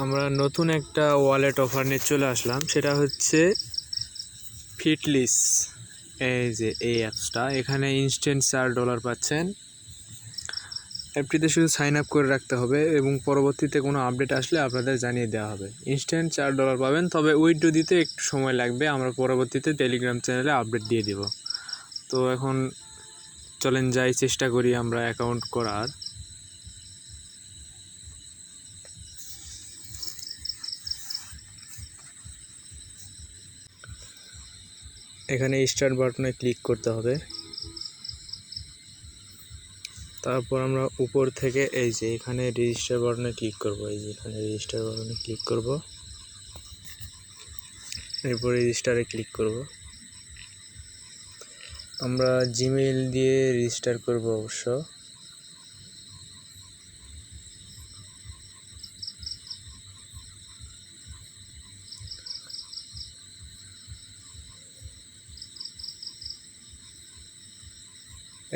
আমরা নতুন একটা ওয়ালেট অফার নিয়ে চলে আসলাম, সেটা হচ্ছে ফিটলিস। এই যে এই অ্যাপসটা, এখানে ইনস্ট্যান্ট $4 পাচ্ছেন। অ্যাপটিতে শুধু সাইন আপ করে রাখতে হবে এবং পরবর্তীতে কোনো আপডেট আসলে আপনাদের জানিয়ে দেওয়া হবে। ইনস্ট্যান্ট $4 পাবেন, তবে উইথড্র দিতে একটু সময় লাগবে। আমরা পরবর্তীতে টেলিগ্রাম চ্যানেলে আপডেট দিয়ে দেব। তো এখন চলেন যাই, চেষ্টা করি আমরা অ্যাকাউন্ট করার। এখানে স্টার্ট বাটনে ক্লিক করতে হবে। তারপর আমরা উপর থেকে এই যে এখানে রেজিস্টার বাটনে ক্লিক করব। এই যে এখানে রেজিস্টার বাটনে ক্লিক করব, এরপর রেজিস্টারে ক্লিক করব। আমরা জিমেইল দিয়ে রেজিস্টার করব অবশ্য।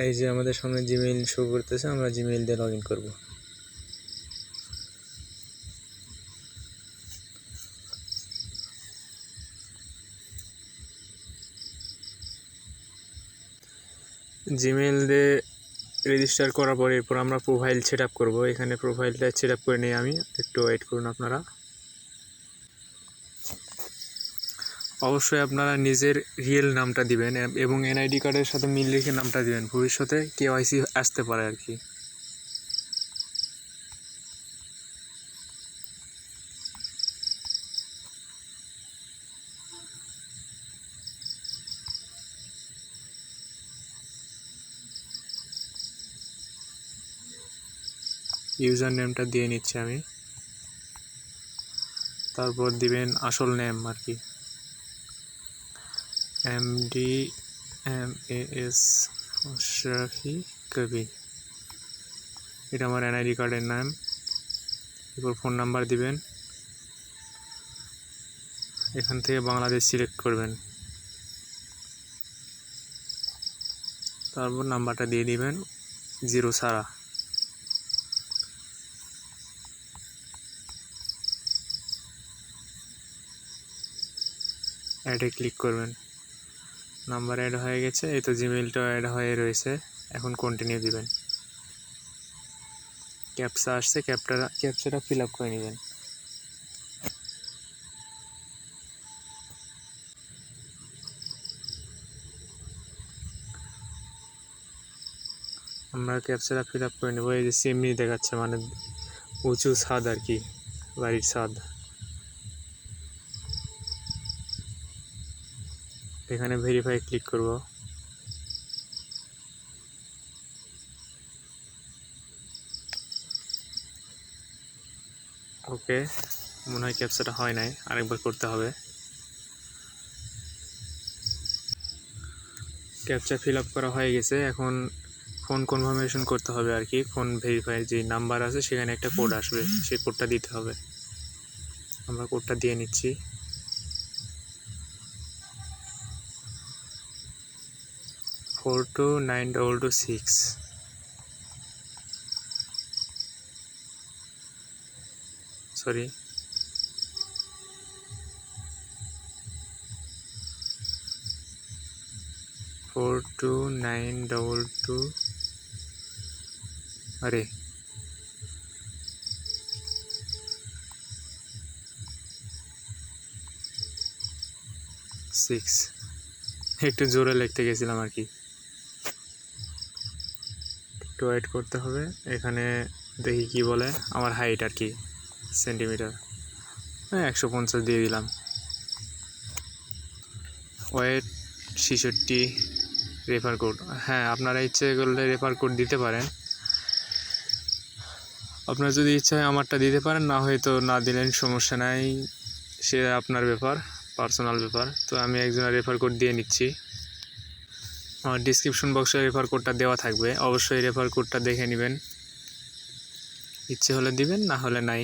এই যে আমাদের সামনে জিমেইল শো করতেছে, আমরা জিমেইল দিয়ে লগ ইন করব। জিমেইল দিয়ে রেজিস্টার করার পরে এরপর আমরা প্রোফাইল সেট আপ করবো। এখানে প্রোফাইলটা সেট আপ করে নিই আমি, একটু ওয়েট করুন আপনারা। অবশ্যই আপনারা নিজের রিয়েল নামটা দিবেন এবং এনআইডি কার্ডের সাথে মিল রেখে নামটা দিবেন, ভবিষ্যতে কেওয়াইসি আসতে পারে আর কি। ইউজার নেমটা দিয়ে নিচ্ছি আমি, তারপর দিবেন আসল নেম আর কি, MDMAS আশরাফি কবি। এটা আমার এনআইডি কার্ডের নাম। এরপর ফোন নাম্বার দিবেন, এখান থেকে বাংলাদেশ সিলেক্ট করবেন, তারপর নাম্বারটা দিয়ে দিবেন 0 ছাড়া। অ্যাডে ক্লিক করবেন, নাম্বার অ্যাড হয়ে গেছে। এই তো জিমেইলটাও অ্যাড হয়ে রয়েছে। এখন কন্টিনিউ দিবেন। ক্যাপচা আসছে, ক্যাপচাটা ফিল আপ করে নেবেন। আমরা ক্যাপচাটা ফিল আপ করে নেব। এই যে সিমনি দেখাচ্ছে, মানে উঁচু ছাদ আর কি, বাড়ির ছাদ। এখানে ভেরিফাই ক্লিক করব। ওকে, মনে হয় ক্যাপচাটা হয় নাই, আরেকবার করতে হবে। ক্যাপচা ফিল আপ করা হয়ে গেছে। এখন ফোন কনফার্মেশন করতে হবে আর কি। ফোন ভেরিফাই যে নাম্বার আছে সেখানে একটা কোড আসবে, সেই কোডটা দিতে হবে। আমরা কোডটা দিয়ে নিচ্ছি। Four two 92226। Sorry, four two 922, আরে 6। একটু জোরে লিখতে গেছিলাম আর কি, একটু ওয়েট করতে হবে। এখানে দেখি কি বলে, আমার হাইট আর কি সেন্টিমিটার, 150 দিয়ে দিলাম। ওয়েট 66। রেফার কোড, হ্যাঁ আপনারা ইচ্ছে করলে রেফার কোড দিতে পারেন। আপনার যদি ইচ্ছা হয় আমারটা দিতে পারেন, না হয়তো না দিলেন সমস্যা নাই, সে আপনার ব্যাপার, পার্সোনাল ব্যাপার। তো আমি একজনের রেফার কোড দিয়ে নিচ্ছি। আমার ডিসক্রিপশন বক্সে রেফার কোডটা দেওয়া থাকবে, অবশ্যই রেফার কোডটা দেখে নেবেন। ইচ্ছে হলে দিবেন, না হলে নাই,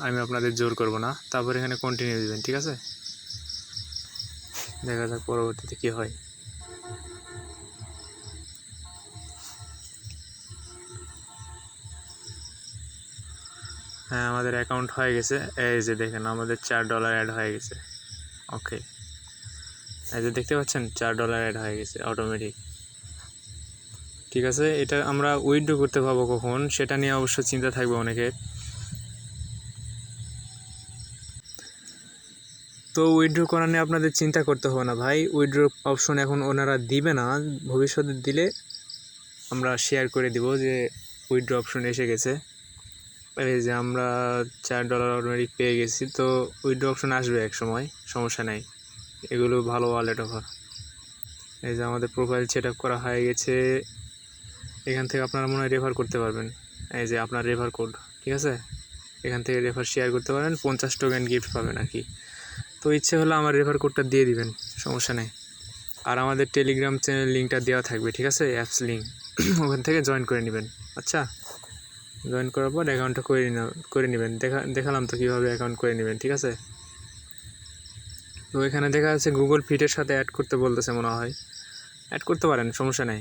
আমি আপনাদের জোর করব না। তারপর এখানে কন্টিনিউ দিবেন, ঠিক আছে? দেখা যাক পরবর্তীতে কী হয়। হ্যাঁ, আমাদের অ্যাকাউন্ট হয়ে গেছে। এই যে দেখেন আমাদের $4 অ্যাড হয়ে গেছে। ওকে, এই যে দেখতে পাচ্ছেন $4 অ্যাড হয়ে গেছে অটোমেটিক। ঠিক আছে, এটা আমরা উইথড্র করতে পারবো কখন সেটা নিয়ে অবশ্য চিন্তা থাকবে অনেকের। তো উইথড্র করা নিয়ে আপনাদের চিন্তা করতে হবে না ভাই, উইথড্র অপশন এখন ওনারা দিবে না, ভবিষ্যতে দিলে আমরা শেয়ার করে দিব যে উইথড্র অপশন এসে গেছে। এই যে আমরা $4 অলরেডি পেয়ে গেছি, তো উইথড্র অপশন আসবে এক সময়, সমস্যা নেই। এগুলো ভালো ওয়ালেট অফার। এই যে আমাদের প্রোফাইল সেট আপ করা হয়ে গেছে। এখান থেকে আপনারা মনে হয় রেফার করতে পারবেন। এই যে আপনার রেফার কোড, ঠিক আছে, এখান থেকে রেফার শেয়ার করতে পারেন, 50 টোকেন গিফট পাবেন আর কি। তো ইচ্ছে হলে আমার রেফার কোডটা দিয়ে দিবেন, সমস্যা নেই। আর আমাদের টেলিগ্রাম চ্যানেল লিঙ্কটা দেওয়া থাকবে, ঠিক আছে, অ্যাপস লিঙ্ক, ওখান থেকে জয়েন করে নেবেন। আচ্ছা, জয়েন করার পর অ্যাকাউন্টটা করে নেবেন। দেখালাম তো কীভাবে অ্যাকাউন্ট করে নেবেন, ঠিক আছে। তো এখানে দেখা যাচ্ছে গুগল ফিটের সাথে অ্যাড করতে বলতেছে মনে হয়, অ্যাড করতে পারেন, সমস্যা নেই,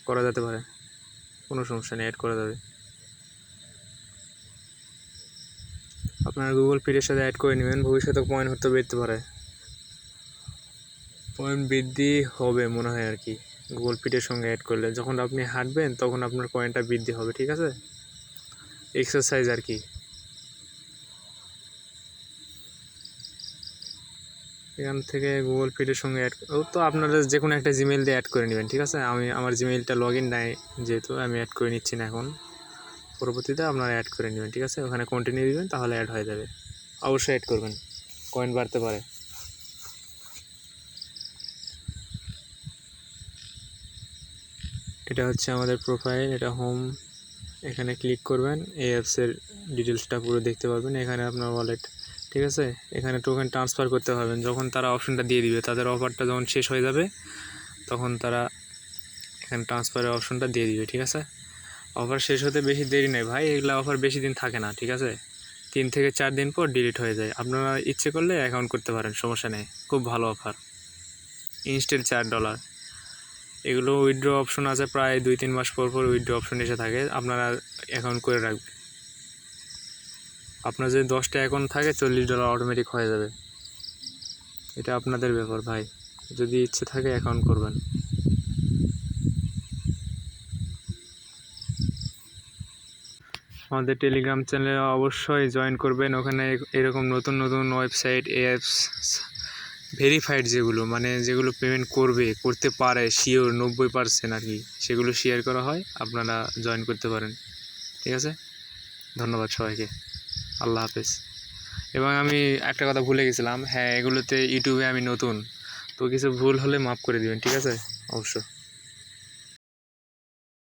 করা যেতে পারে, কোনো সমস্যা নেই, অ্যাড করা যাবে। আপনারা গুগল ফিটের সাথে অ্যাড করে নেবেন, ভবিষ্যতে পয়েন্ট হতে বেরতে পারে, পয়েন্ট বৃদ্ধি হবে মনে হয় আর কি। গুগল ফিটের সঙ্গে অ্যাড করলে যখন আপনি হাঁটবেন তখন আপনার পয়েন্টটা বৃদ্ধি হবে, ঠিক আছে, এক্সারসাইজ আর কি। এখান থেকে গুগল ফিটের সঙ্গে অ্যাড, তো আপনারা যে কোনো একটা জিমেল দিয়ে অ্যাড করে নেবেন, ঠিক আছে। আমি আমার জিমেলটা লগ ইন নাই যেহেতু, আমি অ্যাড করে নিচ্ছি না এখন, পরবর্তীতে আপনারা অ্যাড করে নেবেন, ঠিক আছে। ওখানে কন্টিনিউ দিবেন, তাহলে অ্যাড হয়ে যাবে। অবশ্যই অ্যাড করবেন, কয়েন বাড়তে পারে। এটা হচ্ছে আমাদের প্রোফাইল, এটা হোম, এখানে ক্লিক করবেন, এই অ্যাপসের ডিটেলসটা পুরো দেখতে পারবেন। এখানে আপনার ওয়ালেট, ঠিক আছে, এখানে টোকেন ট্রান্সফার করতে পারবেন যখন তারা অপশনটা দিয়ে দিবে, তাদের অফারটা যখন শেষ হয়ে যাবে তখন তারা এখানে ট্রান্সফারের অপশনটা দিয়ে দিবে, ঠিক আছে। অফার শেষ হতে বেশি দেরি নেই ভাই, এগুলো অফার বেশি দিন থাকে না, ঠিক আছে, 3 থেকে 4 দিন পর ডিলিট হয়ে যায়। আপনারা ইচ্ছে করলে অ্যাকাউন্ট করতে পারেন, সমস্যা নেই, খুব ভালো অফার। ইনস্ট্যান্ট $4, এগুলো উইথড্র অপশন আছে, প্রায় 2-3 মাস পর পর উইথড্র অপশন এসে থাকে, আপনারা অ্যাকাউন্ট করে রাখবেন। আপনার যদি 10টা অ্যাকাউন্ট থাকে $40 অটোমেটিক হয়ে যাবে, এটা আপনাদের ব্যাপার ভাই, যদি ইচ্ছে থাকে অ্যাকাউন্ট করবেন। আমাদের টেলিগ্রাম চ্যানেলে অবশ্যই জয়েন করবেন, ওখানে এরকম নতুন নতুন ওয়েবসাইট, অ্যাপস, ভেরিফাইড যেগুলো, মানে যেগুলো পেমেন্ট করতে পারে শিওর 90% আর কি, সেগুলো শেয়ার করা হয়, আপনারা জয়েন করতে পারেন, ঠিক আছে। ধন্যবাদ সবাইকে, আল্লাহ হাফেজ। এবং আমি একটা কথা ভুলে গেছিলাম, হ্যাঁ, এগুলোতে ইউটিউবে আমি নতুন, তো কিছু ভুল হলে মাফ করে দিবেন, ঠিক আছে, অবশ্যই।